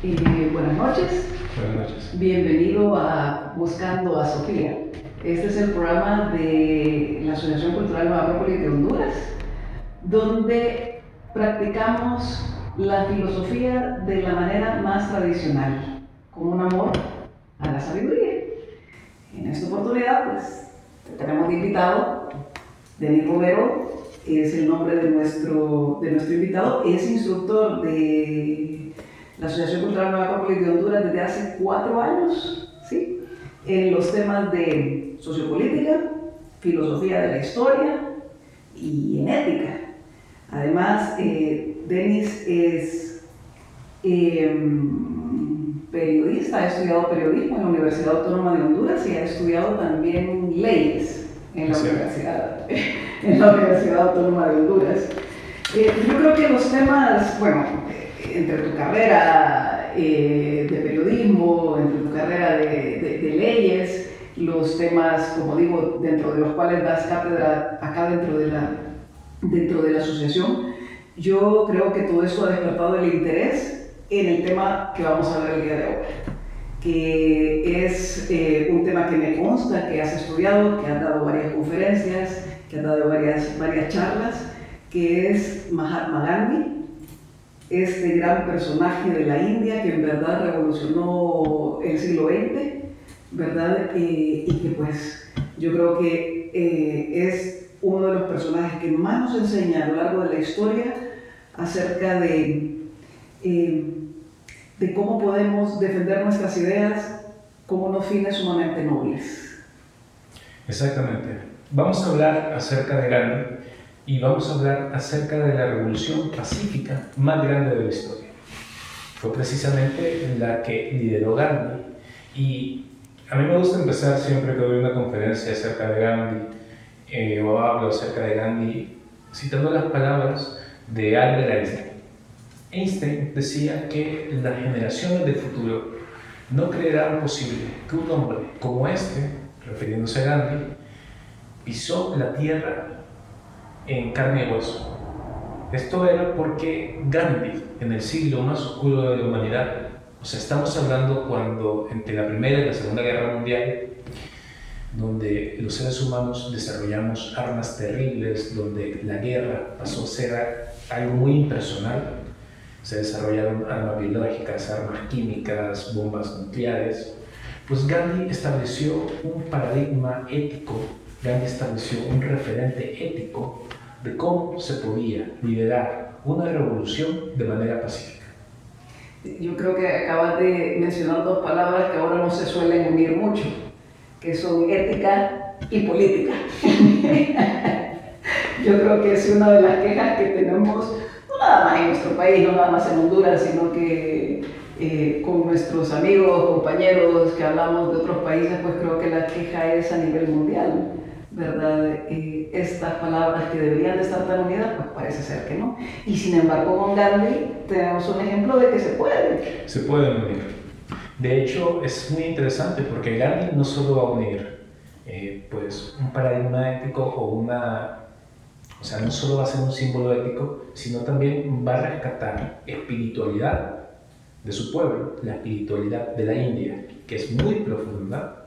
Buenas noches. Buenas noches. Bienvenido a Buscando a Sofía. Este es el programa de la Asociación Cultural Nueva Acrópolis de Honduras, donde practicamos la filosofía de la manera más tradicional, con un amor a la sabiduría. En esta oportunidad, pues, tenemos de invitado Denis Romero, es el nombre de nuestro invitado, es instructor de la Asociación Cultural Nueva Acrópolis de Honduras desde hace 4 años, ¿sí? En los temas de sociopolítica, filosofía de la historia y en ética. Además, Denis es periodista, ha estudiado periodismo en la Universidad Autónoma de Honduras y ha estudiado también leyes en la Universidad Autónoma de Honduras. Yo creo que los temas, bueno, entre tu carrera de periodismo, entre tu carrera de leyes, los temas, como digo, dentro de los cuales das cátedra acá dentro de la asociación, yo creo que todo eso ha despertado el interés en el tema que vamos a ver el día de hoy, que es un tema que me consta que has estudiado, que has dado varias conferencias, que has dado varias charlas, que es Mahatma Gandhi, este gran personaje de la India que en verdad revolucionó el siglo XX, ¿verdad? Y que pues yo creo que es uno de los personajes que más nos enseña a lo largo de la historia acerca de cómo podemos defender nuestras ideas con unos fines sumamente nobles. Exactamente. Vamos a hablar acerca de Gandhi y vamos a hablar acerca de la revolución pacífica más grande de la historia. Fue precisamente la que lideró Gandhi y a mí me gusta empezar siempre que doy una conferencia acerca de Gandhi o hablo acerca de Gandhi citando las palabras de Albert Einstein. Einstein decía que las generaciones del futuro no creerán posible que un hombre como este, refiriéndose a Gandhi, pisó la tierra en carne y hueso. Esto era porque Gandhi, en el siglo más oscuro de la humanidad, o sea, estamos hablando cuando entre la Primera y la Segunda Guerra Mundial, donde los seres humanos desarrollamos armas terribles, donde la guerra pasó a ser algo muy impersonal. Se desarrollaron armas biológicas, armas químicas, bombas nucleares. Pues Gandhi estableció un paradigma ético, Gandhi estableció un referente ético de cómo se podía liderar una revolución de manera pacífica. Yo creo que acabas de mencionar dos palabras que ahora no se suelen unir mucho, que son ética y política. Yo creo que es una de las quejas que tenemos, no nada más en nuestro país, no nada más en Honduras, sino que con nuestros amigos, compañeros que hablamos de otros países, pues creo que la queja es a nivel mundial, ¿verdad? Estas palabras que deberían de estar tan unidas, pues parece ser que no. Y sin embargo, con Gandhi tenemos un ejemplo de que se puede. Se pueden unir. De hecho, es muy interesante porque Gandhi no solo va a unir pues un paradigma ético o sea, no solo va a ser un símbolo ético, sino también va a rescatar espiritualidad de su pueblo, la espiritualidad de la India, que es muy profunda,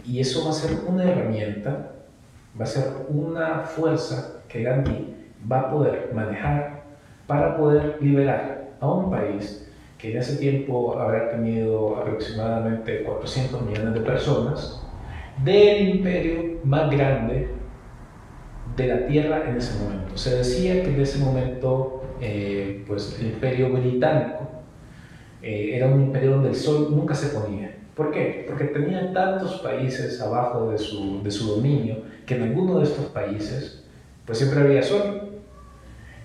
y eso va a ser una herramienta, va a ser una fuerza que Gandhi va a poder manejar para poder liberar a un país que en ese tiempo habrá tenido aproximadamente 400 millones de personas, del imperio más grande de la tierra en ese momento. Se decía que en ese momento pues el imperio británico era un imperio donde el sol nunca se ponía. ¿Por qué? Porque tenía tantos países abajo de su dominio que en alguno de estos países pues siempre había sol.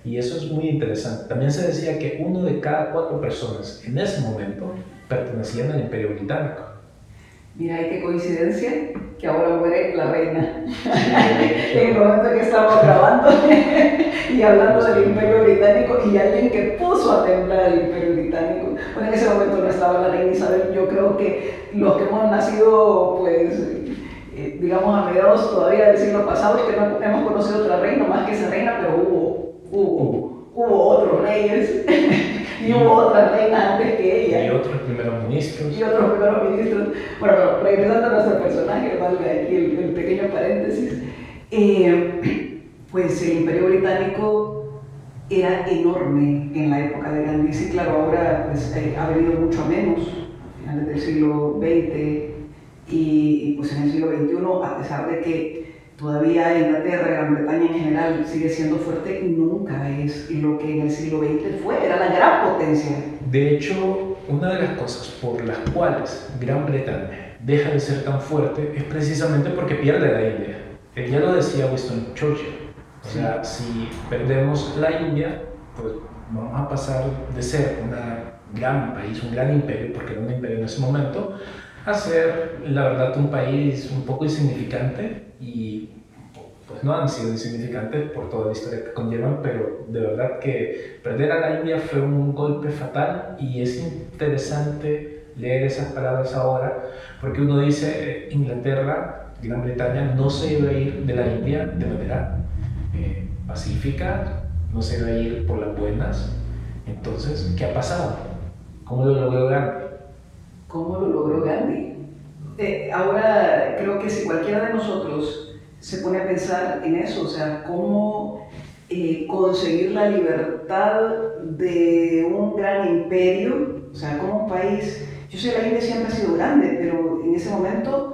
Y eso es muy interesante. También se decía que 1 de cada 4 personas en ese momento pertenecían al imperio británico. Mira, qué coincidencia que ahora muere la reina. En el momento que estamos grabando y hablando del Imperio Británico y alguien que puso a temblar el Imperio Británico. Bueno, en ese momento no estaba la reina Isabel. Yo creo que los que hemos nacido, pues, digamos a mediados todavía del siglo pasado, es que no hemos conocido otra reina más que esa reina, pero hubo otros reyes Y hubo otra reina antes que ella. Y otros primeros ministros. Y otros primeros ministros. Bueno, pero regresando a nuestro personaje, valga aquí el pequeño paréntesis, pues el Imperio Británico era enorme en la época de Gandhi. Sí, claro, ahora pues, ha venido mucho a menos, a finales del siglo XX y pues en el siglo XXI, a pesar de que todavía Inglaterra, Gran Bretaña en general sigue siendo fuerte, nunca es lo que en el siglo XX fue, era la gran potencia. De hecho, una de las cosas por las cuales Gran Bretaña deja de ser tan fuerte es precisamente porque pierde la India. Ya lo decía Winston Churchill. O sea, si perdemos la India, pues vamos a pasar de ser un gran país, un gran imperio, porque era un imperio en ese momento, a ser, la verdad, un país un poco insignificante y pues no han sido insignificantes por toda la historia que conllevan, pero de verdad que perder a la India fue un golpe fatal y es interesante leer esas palabras ahora, porque uno dice Inglaterra, Gran Bretaña no se iba a ir de la India de manera pacífica, no se iba a ir por las buenas. Entonces, ¿qué ha pasado? ¿Cómo lo logró Gandhi? ¿Cómo lo logró Gandhi? Ahora creo que si cualquiera de nosotros se pone a pensar en eso, o sea, cómo conseguir la libertad de un gran imperio, o sea, como un país, yo sé, la India siempre ha sido grande, pero en ese momento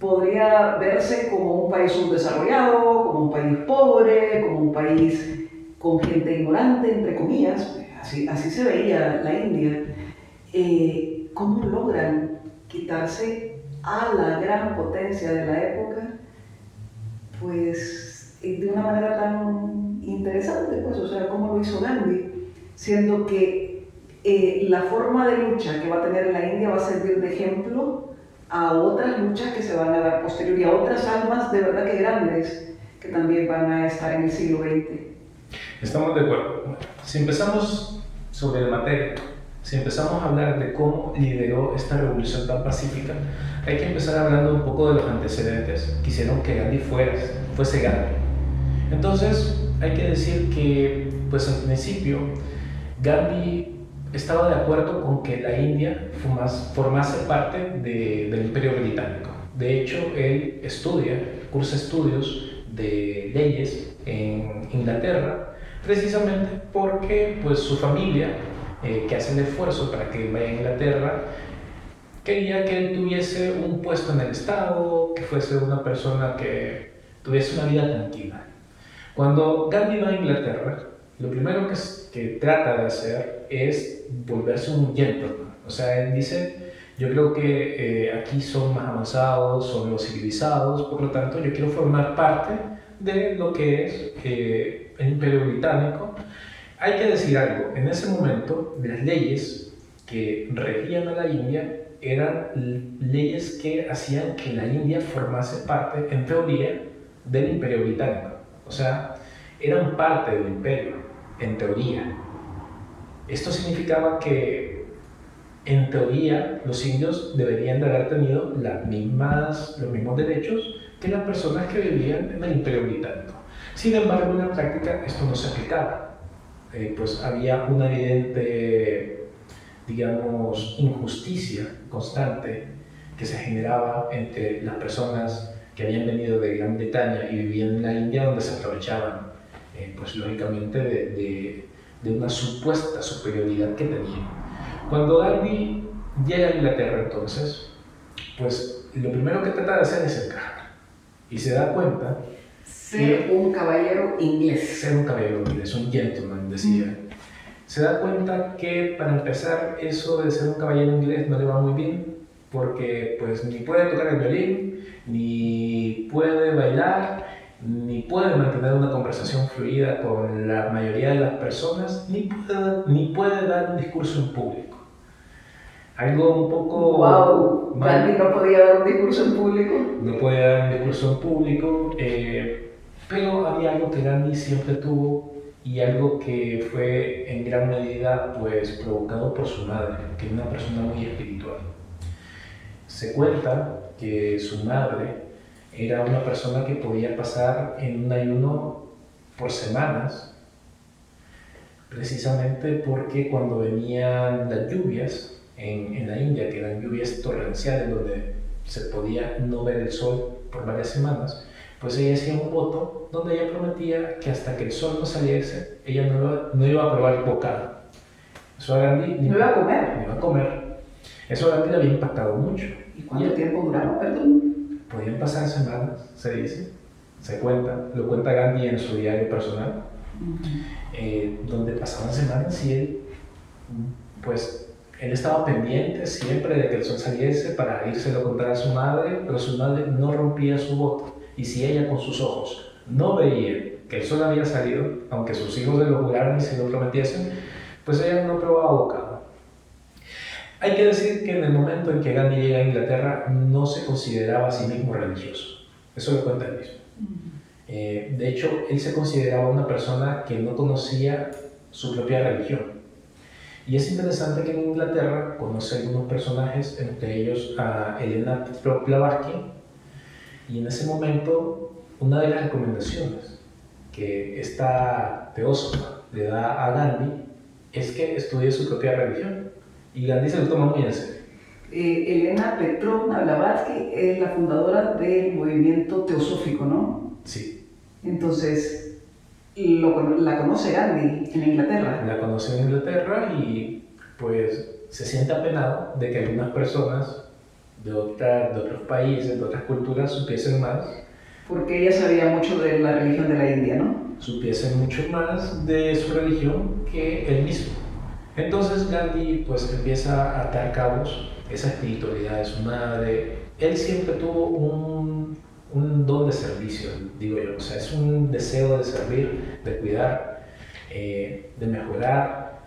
podría verse como un país subdesarrollado, como un país pobre, como un país con gente ignorante, entre comillas, así se veía la India. ¿Cómo logran quitarse a la gran potencia de la época? Pues de una manera tan interesante, pues, o sea, cómo lo hizo Gandhi, siendo que la forma de lucha que va a tener la India va a servir de ejemplo a otras luchas que se van a dar posterior y a otras almas de verdad que grandes que también van a estar en el siglo XX. Estamos de acuerdo. Si empezamos sobre la materia, si empezamos a hablar de cómo lideró esta revolución tan pacífica, hay que empezar hablando un poco de los antecedentes que hicieron que Gandhi fuese Gandhi. Entonces, hay que decir que, pues al principio, Gandhi estaba de acuerdo con que la India formase parte del Imperio Británico. De hecho, él cursa estudios de leyes en Inglaterra, precisamente porque pues, su familia, que hace el esfuerzo para que vaya a Inglaterra, quería que él tuviese un puesto en el Estado, que fuese una persona que tuviese una vida tranquila. Cuando Gandhi va a Inglaterra, lo primero que trata de hacer es volverse un gentleman. O sea, él dice, yo creo que aquí son más avanzados, son los civilizados, por lo tanto yo quiero formar parte de lo que es el Imperio Británico. Hay que decir algo, en ese momento las leyes que regían a la India eran leyes que hacían que la India formase parte, en teoría, del Imperio Británico. O sea, eran parte del imperio, en teoría. Esto significaba que, en teoría, los indios deberían de haber tenido los mismos derechos que las personas que vivían en el Imperio Británico. Sin embargo, en la práctica esto no se aplicaba. Pues había una evidente, digamos, injusticia constante que se generaba entre las personas que habían venido de Gran Bretaña y vivían en la India, donde se aprovechaban, pues lógicamente, de una supuesta superioridad que tenían. Cuando Gandhi llega a Inglaterra, entonces, pues lo primero que trata de hacer es encajar. Y se da cuenta Ser un caballero inglés. Ser un caballero inglés, un gentleman, decía. Se da cuenta que para empezar eso de ser un caballero inglés no le va muy bien, porque pues ni puede tocar el violín, ni puede bailar, ni puede mantener una conversación fluida con la mayoría de las personas, ni puede dar un discurso en público. Algo un poco... ¡Wow! Gandhi no podía dar un discurso en público. No podía dar un discurso en público, pero había algo que Gandhi siempre tuvo y algo que fue en gran medida pues, provocado por su madre, que era una persona muy espiritual. Se cuenta que su madre era una persona que podía pasar en un ayuno por semanas, precisamente porque cuando venían las lluvias en la India, que eran lluvias torrenciales donde se podía no ver el sol por varias semanas, pues ella hacía un voto donde ella prometía que hasta que el sol no saliese, ella no iba a probar bocado. Eso a Gandhi no iba a comer. no iba a comer. Eso a Gandhi le había impactado mucho. ¿Y cuánto tiempo duraba, perdón? Podían pasar semanas, se dice, se cuenta, lo cuenta Gandhi en su diario personal, donde pasaban semanas y él, pues, él estaba pendiente siempre de que el sol saliese para írselo a contar a su madre, pero su madre no rompía su voto. Y si ella con sus ojos no veía que el sol había salido, aunque sus hijos se lo juraran y se lo prometiesen, pues ella no probaba bocado. Hay que decir que en el momento en que Gandhi llega a Inglaterra no se consideraba a sí mismo religioso. Eso lo cuenta él mismo. De hecho, él se consideraba una persona que no conocía su propia religión. Y es interesante que en Inglaterra conoce algunos personajes, entre ellos a Helena Blavatsky, y en ese momento una de las recomendaciones que esta teósofa le da a Gandhi es que estudie su propia religión. Y Gandhi se lo toma muy en serio. Helena Petrovna Blavatsky es la fundadora del movimiento teosófico, ¿no? Sí. Entonces, la conoce Gandhi en Inglaterra. La conoce en Inglaterra y pues se siente apenado de que algunas personas de otros países, de otras culturas, supiesen más. Porque ella sabía mucho de la religión de la India, ¿no? Supiesen mucho más de su religión que él mismo. Entonces Gandhi pues empieza a atar cabos, esa espiritualidad de su madre. Él siempre tuvo un don de servicio, digo yo, o sea, es un deseo de servir, de cuidar, de mejorar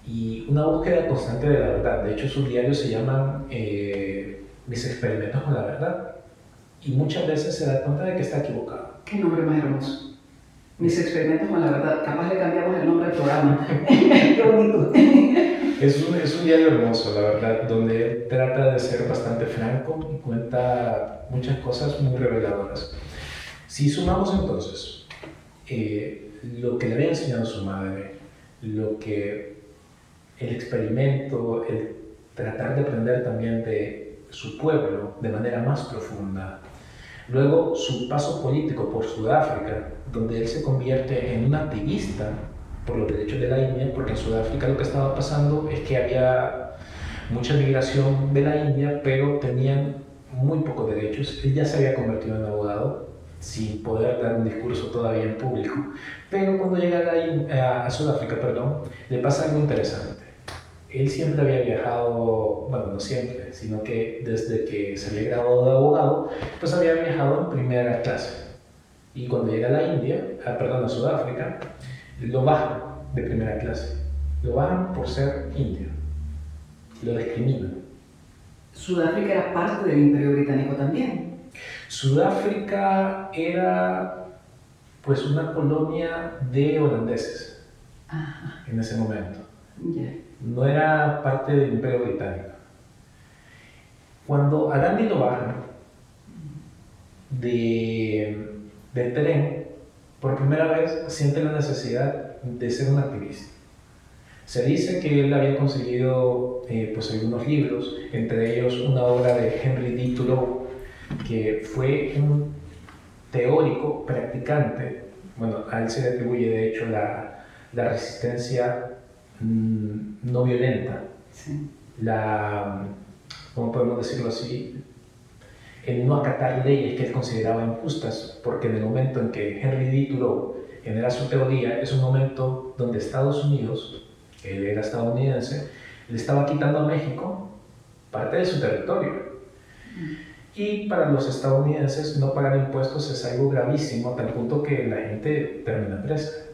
y una búsqueda constante de la verdad. De hecho, sus diarios se llaman Mis experimentos con la verdad y muchas veces se da cuenta de que está equivocado. Qué nombre más hermoso. Mis experimentos con la verdad. Capaz le cambiamos el nombre al programa. Qué bonito. Es un diario hermoso, la verdad, donde él trata de ser bastante franco y cuenta muchas cosas muy reveladoras. Si sumamos entonces lo que le había enseñado su madre, lo que el experimento, el tratar de aprender también de su pueblo de manera más profunda, luego su paso político por Sudáfrica, donde él se convierte en un activista por los derechos de la India, porque en Sudáfrica lo que estaba pasando es que había mucha migración de la India, pero tenían muy pocos derechos. Él ya se había convertido en abogado, sin poder dar un discurso todavía en público, pero cuando llega a Sudáfrica, le pasa algo interesante. Él siempre había viajado, bueno, no siempre, sino que desde que se había graduado de abogado, pues había viajado en primera clase. Y cuando llega a la India, a Sudáfrica, lo bajan de primera clase. Lo bajan por ser indio. Lo discriminan. Sudáfrica era parte del Imperio Británico también. Sudáfrica era pues una colonia de holandeses. Ajá. En ese momento. Yeah. No era parte del Imperio Británico. Cuando a Gandhi lo bajan del tren, por primera vez siente la necesidad de ser un activista. Se dice que él había conseguido pues algunos libros, entre ellos una obra de Henry D. Thoreau, que fue un teórico practicante. Bueno, a él se le atribuye de hecho la resistencia no violenta, Sí. ¿Cómo podemos decirlo así? El no acatar leyes que él consideraba injustas, porque en el momento en que Henry D. Thoreau genera su teoría, es un momento donde Estados Unidos, que él era estadounidense, le estaba quitando a México parte de su territorio. Y para los estadounidenses no pagar impuestos es algo gravísimo, a tal punto que la gente termina presa.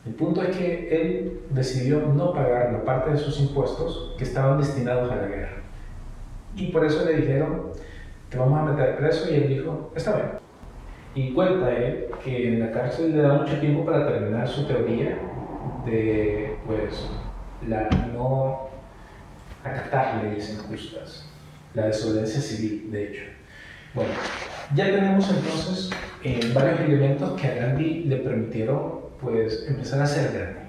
El punto es que él decidió no pagar la parte de sus impuestos que estaban destinados a la guerra. Y por eso le dijeron, te vamos a meter preso, y él dijo, está bien. Y cuenta él que en la cárcel le da mucho tiempo para terminar su teoría de pues, la no acatar leyes injustas, la desobediencia civil, de hecho. Bueno, ya tenemos entonces varios elementos que a Gandhi le permitieron pues, empezar a ser grande.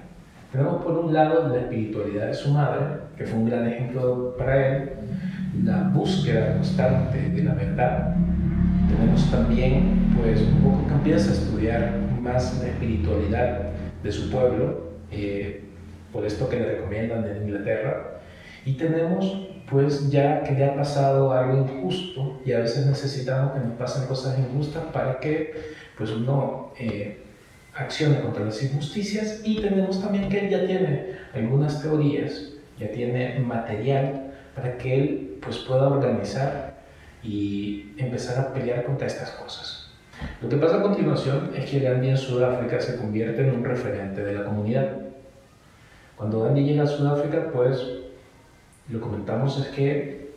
Tenemos por un lado la espiritualidad de su madre, que fue un gran ejemplo para él, la búsqueda constante de la verdad. Tenemos también, pues, un poco que empieza a estudiar más la espiritualidad de su pueblo, por esto que le recomiendan en Inglaterra. Y tenemos, pues, ya que le ha pasado algo injusto, y a veces necesitamos que nos pasen cosas injustas para que, pues, uno accione contra las injusticias. Y tenemos también que él ya tiene algunas teorías, ya tiene material para que él, pues, pueda organizar y empezar a pelear contra estas cosas. Lo que pasa a continuación es que Gandhi en Sudáfrica se convierte en un referente de la comunidad. Cuando Gandhi llega a Sudáfrica, pues lo comentamos es que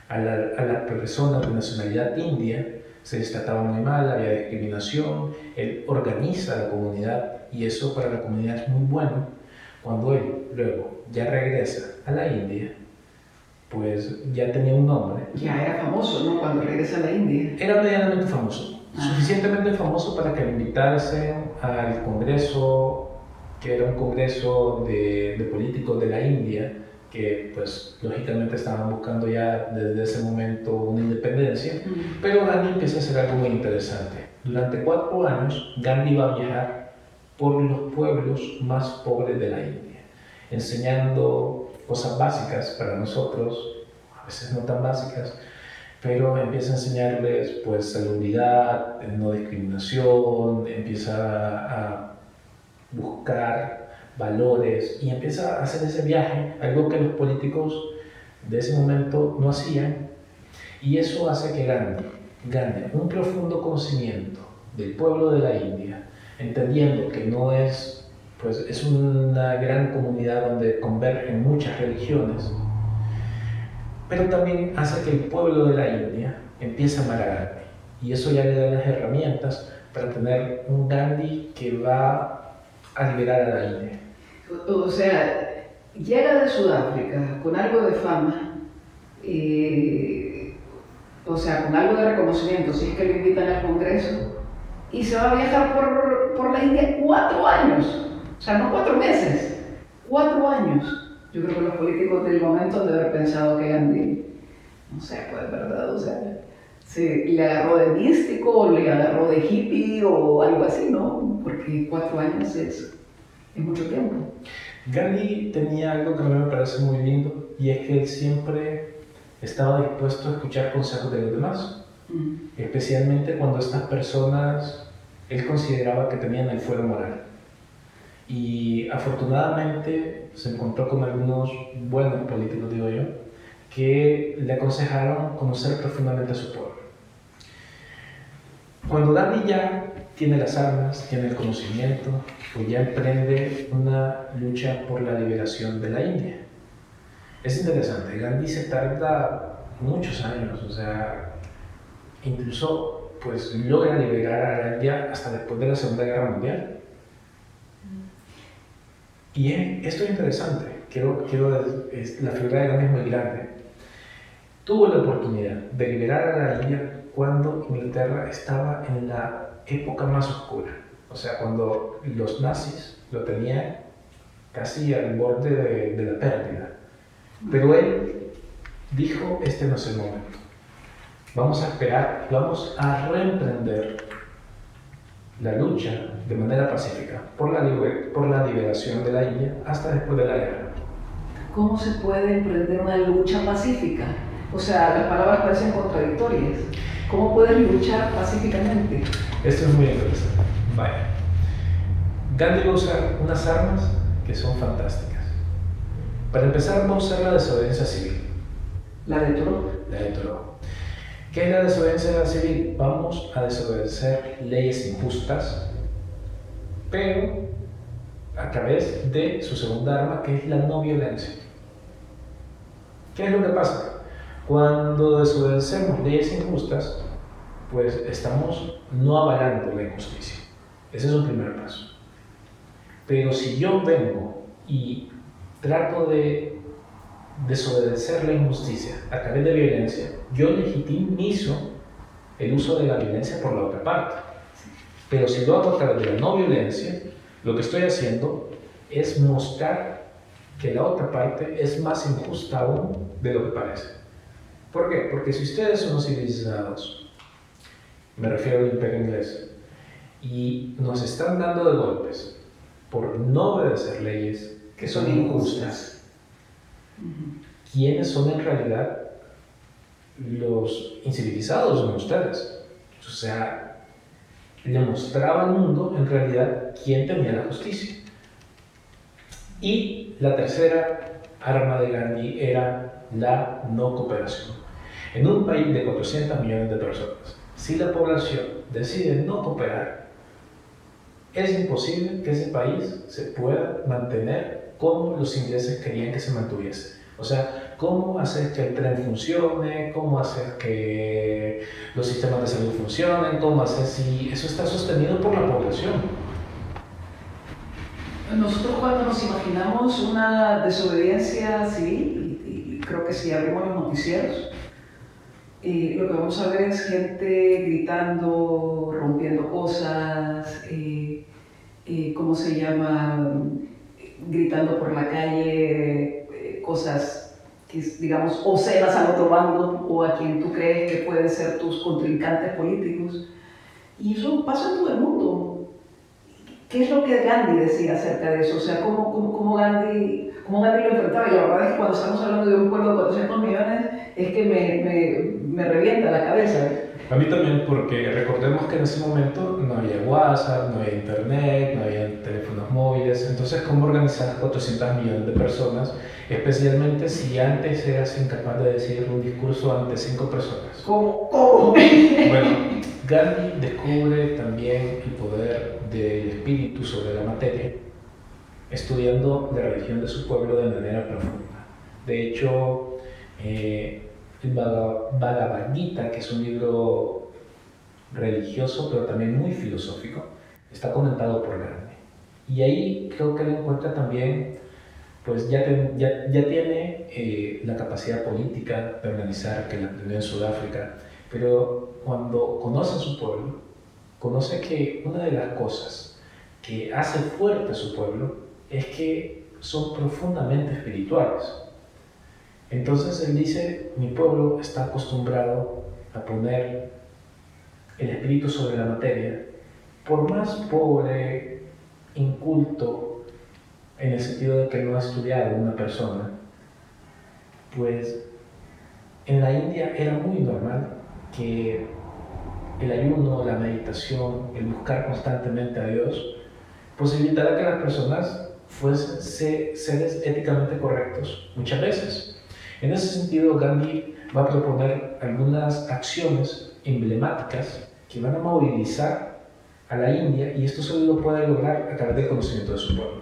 a las personas de nacionalidad india se les trataba muy mal, había discriminación. Él organiza la comunidad y eso para la comunidad es muy bueno. Cuando él luego ya regresa a la India, pues ya tenía un nombre. Ya era famoso, ¿no? Cuando regresa a la India. Era medianamente famoso, suficientemente famoso para que lo invitasen al Congreso, que era un congreso de políticos de la India, que pues lógicamente estaban buscando ya desde ese momento una independencia. Pero Gandhi empieza a hacer algo muy interesante. Durante 4 años, Gandhi va a viajar por los pueblos más pobres de la India, enseñando cosas básicas para nosotros, a veces no tan básicas, pero empieza a enseñarles, pues, salubridad, no discriminación, empieza a buscar valores y empieza a hacer ese viaje, algo que los políticos de ese momento no hacían, y eso hace que Gandhi gane un profundo conocimiento del pueblo de la India, entendiendo que no es, pues, es una gran comunidad donde convergen muchas religiones, pero también hace que el pueblo de la India empiece a amar a Gandhi, y eso ya le da las herramientas para tener un Gandhi que va a liberar a la India. O sea, llega de Sudáfrica con algo de fama, o sea, con algo de reconocimiento, si es que lo invitan al Congreso, y se va a viajar por la India 4 años, o sea, no 4 meses, 4 años. Yo creo que los políticos del momento han de haber pensado que Gandhi, no sé, pues, ¿verdad? O sea, si le agarró de místico, o le agarró de hippie, o algo así, ¿no? Porque 4 años es mucho tiempo. Gandhi tenía algo que a mí me parece muy lindo, y es que él siempre estaba dispuesto a escuchar consejos de los demás, especialmente cuando estas personas él consideraba que tenían el fuero moral. Y afortunadamente se encontró con algunos buenos políticos, digo yo, que le aconsejaron conocer profundamente a su pueblo. Cuando Gandhi ya tiene las armas, tiene el conocimiento, pues ya emprende una lucha por la liberación de la India. Es interesante, Gandhi se tarda muchos años, o sea, incluso pues logra liberar a la India hasta después de la Segunda Guerra Mundial. Y esto es interesante, la figura de Gandhi es muy grande. Tuvo la oportunidad de liberar a la India cuando Inglaterra estaba en la época más oscura, o sea, cuando los nazis lo tenían casi al borde de la pérdida. Pero él dijo, este no es el momento, vamos a esperar, vamos a reemprender la lucha de manera pacífica por la liberación de la India hasta después de la guerra. ¿Cómo se puede emprender una lucha pacífica? O sea, las palabras parecen contradictorias. ¿Cómo puedes luchar pacíficamente? Esto es muy interesante. Vaya. Gandhi va a usar unas armas que son fantásticas. Para empezar, va a usar la desobediencia civil. ¿La de Thoreau? La de Thoreau. ¿Qué es la desobediencia civil? Vamos a desobedecer leyes injustas, pero a través de su segunda arma, que es la no violencia. ¿Qué es lo que pasa? Cuando desobedecemos leyes injustas, pues estamos no avalando la injusticia. Ese es un primer paso. Pero si yo vengo y trato de desobedecer la injusticia a través de violencia, yo legitimizo el uso de la violencia por la otra parte. Pero si lo hago a través de la no violencia, Lo que estoy haciendo es mostrar que la otra parte es más injusta aún de lo que parece. ¿Por qué? Porque si ustedes son los civilizados, me refiero al imperio inglés, y nos están dando de golpes por no obedecer leyes que son injustas, ¿quiénes son en realidad los incivilizados? Son ustedes. O sea, le mostraba al mundo en realidad quién tenía la justicia. Y la tercera arma de Gandhi era la no cooperación. En un país de 400 millones de personas, si la población decide no cooperar, es imposible que ese país se pueda mantener como los ingleses querían que se mantuviese. O sea, cómo hacer que el tren funcione, cómo hacer que los sistemas de salud funcionen, cómo hacer si eso está sostenido por la población. Nosotros cuando nos imaginamos una desobediencia civil, y creo que si abrimos los noticieros, lo que vamos a ver es gente gritando, rompiendo cosas, ¿cómo se llama? Gritando por la calle cosas que, digamos, obscenas al otro bando o a quien tú crees que pueden ser tus contrincantes políticos. Y eso pasa en todo el mundo. ¿Qué es lo que Gandhi decía acerca de eso? O sea, ¿cómo Gandhi lo enfrentaba? Y la verdad es que cuando estamos hablando de un pueblo de 400 millones, es que me revienta la cabeza. A mí también, porque recordemos que en ese momento no había WhatsApp, no había internet, no había teléfonos móviles. Entonces, ¿cómo organizar 400 millones de personas? Especialmente si antes eras incapaz de decir un discurso ante 5 personas. ¿Cómo? Bueno, Gandhi descubre también el poder del espíritu sobre la materia, estudiando la religión de su pueblo de manera profunda. De hecho, el Bhagavad Gita, que es un libro religioso pero también muy filosófico, está comentado por Gandhi. Y ahí creo que él encuentra también, pues ya tiene la capacidad política de organizar, que la aprendió en Sudáfrica, pero cuando conoce a su pueblo, conoce que una de las cosas que hace fuerte a su pueblo es que son profundamente espirituales. Entonces él dice, mi pueblo está acostumbrado a poner el espíritu sobre la materia, por más pobre, inculto, en el sentido de que no ha estudiado una persona, pues en la India era muy normal que el ayuno, la meditación, el buscar constantemente a Dios, posibilitara que las personas fuesen seres éticamente correctos muchas veces. En ese sentido, Gandhi va a proponer algunas acciones emblemáticas que van a movilizar a la India, y esto solo lo puede lograr a través del conocimiento de su pueblo.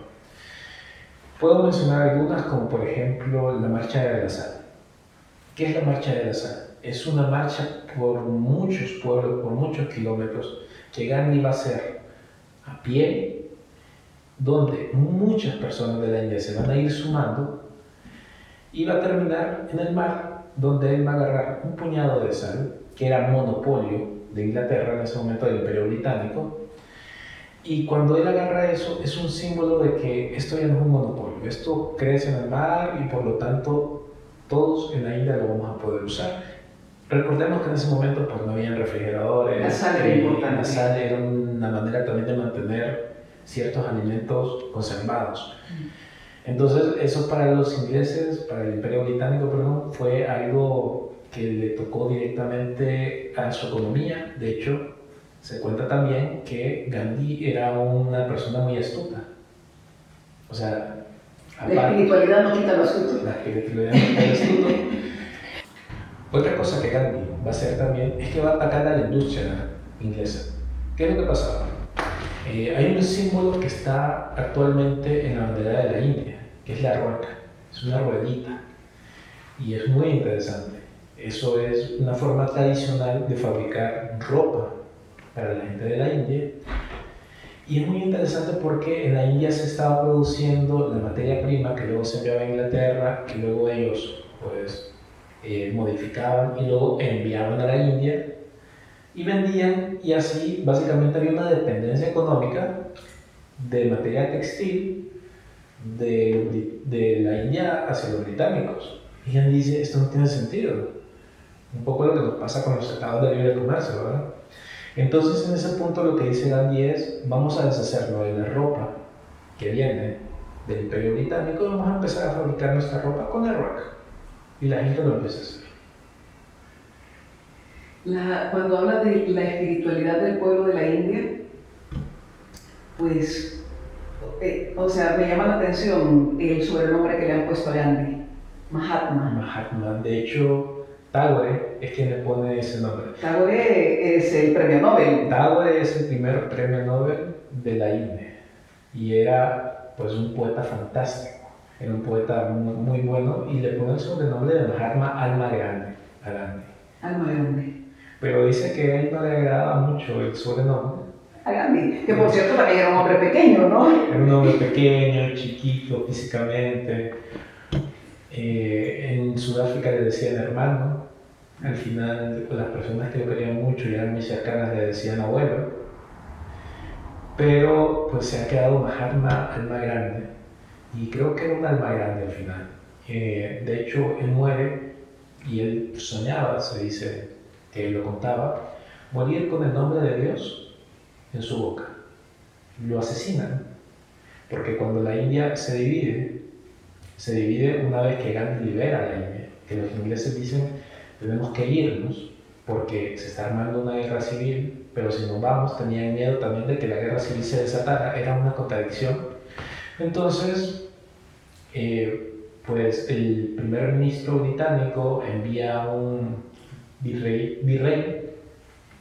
Puedo mencionar algunas, como por ejemplo la Marcha de la Sal. ¿Qué es la Marcha de la Sal? Es una marcha por muchos pueblos, por muchos kilómetros, que Gandhi va a hacer a pie, donde muchas personas de la India se van a ir sumando, y va a terminar en el mar, donde él va a agarrar un puñado de sal, que era monopolio de Inglaterra en ese momento, del Imperio Británico, y cuando él agarra eso, es un símbolo de que esto ya no es un monopolio, esto crece en el mar y por lo tanto todos en la India lo vamos a poder usar. Recordemos que en ese momento pues no había refrigeradores, la sal era importante. La sal era una manera también de mantener ciertos alimentos conservados. Entonces eso para los ingleses, para el Imperio Británico, perdón, fue algo que le tocó directamente a su economía. De hecho, se cuenta también que Gandhi era una persona muy astuta. O sea, la espiritualidad no quita lo astuto. La espiritualidad no quita lo astuto. Otra cosa que Gandhi va a hacer también es que va a atacar a la industria inglesa. ¿Qué es lo que pasaba? Hay un símbolo que está actualmente en la bandera de la India, que es la rueca. Es una ruedita y es muy interesante. Eso es una forma tradicional de fabricar ropa para la gente de la India, y es muy interesante porque en la India se estaba produciendo la materia prima que luego se enviaba a Inglaterra, que luego ellos pues modificaban y luego enviaban a la India y vendían, y así básicamente había una dependencia económica de material textil de la India hacia los británicos. Y Gandhi dice, esto no tiene sentido. Un poco lo que nos pasa con los tratados de libre comercio, ¿verdad? Entonces, en ese punto lo que dice Gandhi es, vamos a deshacernos de la ropa que viene del Imperio Británico y vamos a empezar a fabricar nuestra ropa con el rock. Y la gente lo empieza a hacer. Cuando habla de la espiritualidad del pueblo de la India, pues, o sea, me llama la atención el sobrenombre que le han puesto a Gandhi, Mahatma. Mahatma, de hecho, Tagore es quien le pone ese nombre. Tagore es el premio Nobel. Tagore es el primer premio Nobel de la India y era pues un poeta fantástico, era un poeta muy bueno y le pone el sobrenombre de Mahatma Alma Grande a Gandhi. Alma Grande. Pero dice que a él no le agradaba mucho el sobrenombre. A Gandhi, que por cierto también era un hombre pequeño, ¿no? Era un hombre pequeño, chiquito físicamente. En Sudáfrica le decían hermano. Al final, las personas que lo querían mucho y eran muy cercanas le decían abuelo. Pero pues se ha quedado Mahatma Alma Grande. Y creo que era un alma grande al final. De hecho, él muere y él soñaba, se dice que él lo contaba, morir con el nombre de Dios en su boca. Lo asesinan, porque cuando la India se divide una vez que Gandhi libera a la India, que los ingleses dicen tenemos que irnos porque se está armando una guerra civil, pero si nos vamos tenían miedo también de que la guerra civil se desatara, era una contradicción. Entonces, pues el primer ministro británico envía a un virrey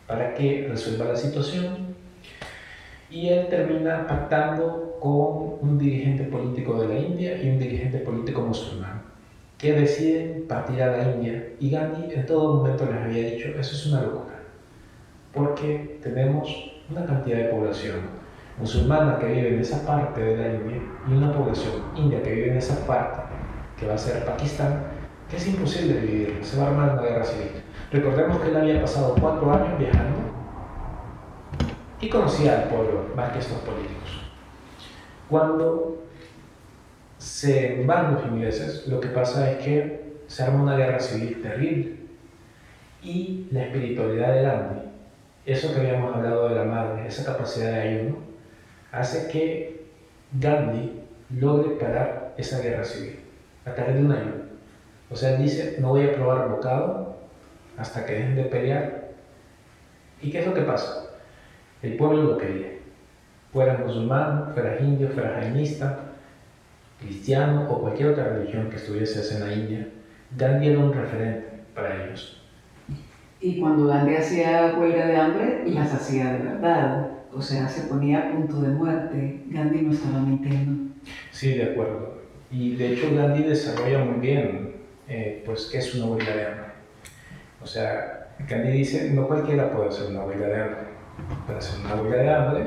para que resuelva la situación y él termina pactando con un dirigente político de la India y un dirigente político musulmán que deciden partir a la India, y Gandhi en todo momento les había dicho, eso es una locura porque tenemos una cantidad de población musulmana que vive en esa parte de la India y una población india que vive en esa parte que va a ser Pakistán, que es imposible vivir, se va a armar una guerra civil. Recordemos que él había pasado 4 años viajando y conocía al pueblo más que estos políticos. Cuando se van los ingleses, lo que pasa es que se arma una guerra civil terrible y la espiritualidad de Gandhi, eso que habíamos hablado de la madre, esa capacidad de ayuno, hace que Gandhi logre parar esa guerra civil a través de un ayuno. O sea, él dice, no voy a probar bocado hasta que dejen de pelear. ¿Y qué es lo que pasa? El pueblo lo quería. Fueras musulmán, fueras indio, fueras jainista, cristiano o cualquier otra religión que estuviese en la India, Gandhi era un referente para ellos. Y cuando Gandhi hacía huelga de hambre, las hacía de verdad. O sea, se ponía a punto de muerte. Gandhi no estaba mintiendo. Sí, de acuerdo. Y de hecho Gandhi desarrolla muy bien, pues, qué es una huelga de hambre. O sea, Gandhi dice, no cualquiera puede hacer una huelga de hambre. Para hacer una huelga de hambre,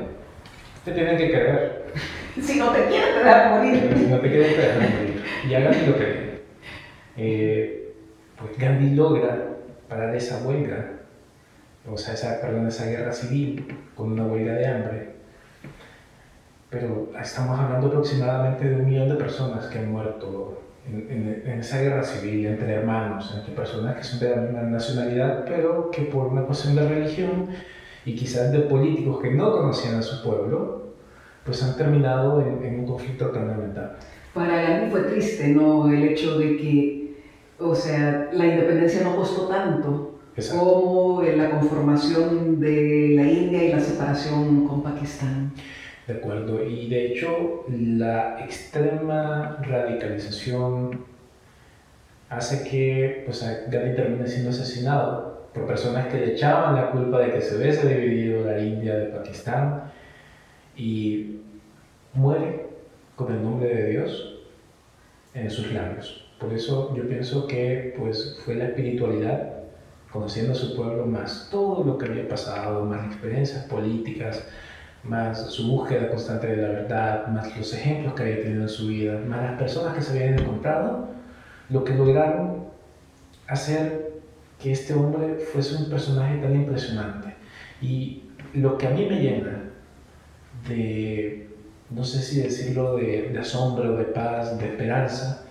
te tienen que querer. Si no te quieres, te vas a morir. Si no te quieres, te vas a morir. Y a Gandhi lo quería. Pues Gandhi logra parar esa huelga, o sea, esa guerra civil con una huelga de hambre. Pero estamos hablando aproximadamente de 1 millón de personas que han muerto en esa guerra civil, entre hermanos, entre personas que son de la misma nacionalidad, pero que por una cuestión de religión y quizás de políticos que no conocían a su pueblo, pues han terminado en un conflicto tan lamentable. Para Gandhi fue triste, ¿no? El hecho de que, o sea, la independencia no costó tanto. Exacto. Como la conformación de la India y la separación con Pakistán. De acuerdo, y de hecho la extrema radicalización hace que pues, Gandhi termine siendo asesinado por personas que le echaban la culpa de que se hubiese dividido la India de Pakistán, y muere con el nombre de Dios en sus labios. Por eso yo pienso que pues, fue la espiritualidad, conociendo a su pueblo, más todo lo que había pasado, más experiencias políticas, más su búsqueda constante de la verdad, más los ejemplos que había tenido en su vida, más las personas que se habían encontrado, lo que lograron hacer que este hombre fuese un personaje tan impresionante. Y lo que a mí me llena de no sé si decirlo de asombro, de paz, de esperanza,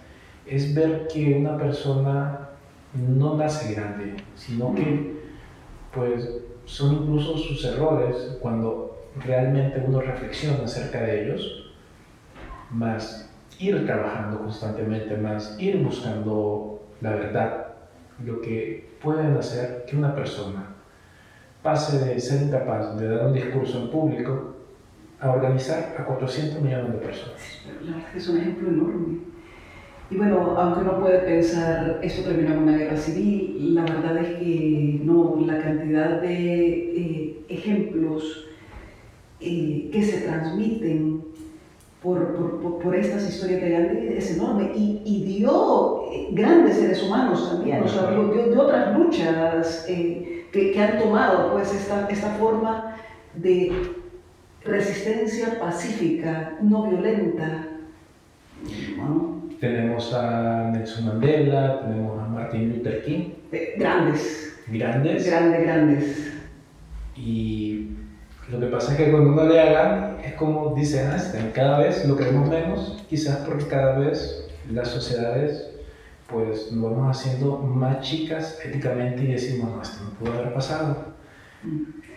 es ver que una persona no nace grande, sino que pues son incluso sus errores cuando realmente uno reflexiona acerca de ellos, más ir trabajando constantemente, más ir buscando la verdad, lo que pueden hacer que una persona pase de ser incapaz de dar un discurso en público a organizar a 400 millones de personas. La verdad es que es un ejemplo enorme. Y bueno, aunque uno puede pensar, esto terminó en una guerra civil, la verdad es que no, la cantidad de ejemplos que se transmiten por estas historias de Gandhi es enorme y dio grandes seres humanos también, o sea, dio otras luchas que han tomado pues esta forma de resistencia pacífica, no violenta. Bueno, tenemos a Nelson Mandela, tenemos a Martin Luther King. Grandes. Grandes. Y lo que pasa es que cuando uno lee a Gandhi es como dice Einstein, cada vez lo queremos menos, quizás porque cada vez las sociedades pues nos vamos haciendo más chicas éticamente y decimos, no, esto no pudo haber pasado.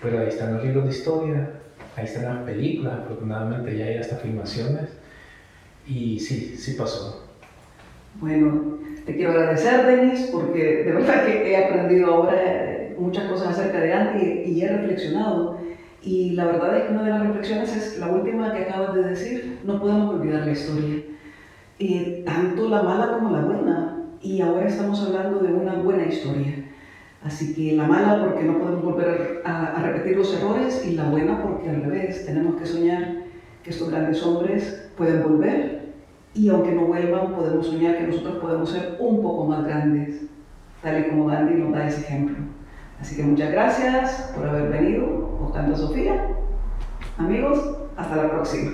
Pero ahí están los libros de historia, ahí están las películas, afortunadamente ya hay hasta filmaciones. Y sí pasó. Bueno, te quiero agradecer, Denis, porque de verdad que he aprendido ahora muchas cosas acerca de Gandhi y he reflexionado. Y la verdad es que una de las reflexiones es la última que acabas de decir, no podemos olvidar la historia. Tanto la mala como la buena. Y ahora estamos hablando de una buena historia. Así que la mala porque no podemos volver a repetir los errores y la buena porque al revés, tenemos que soñar que estos grandes hombres pueden volver y aunque no vuelvan podemos soñar que nosotros podemos ser un poco más grandes, tal y como Gandhi nos da ese ejemplo. Así que muchas gracias por haber venido, por tanto Sofía. Amigos, hasta la próxima.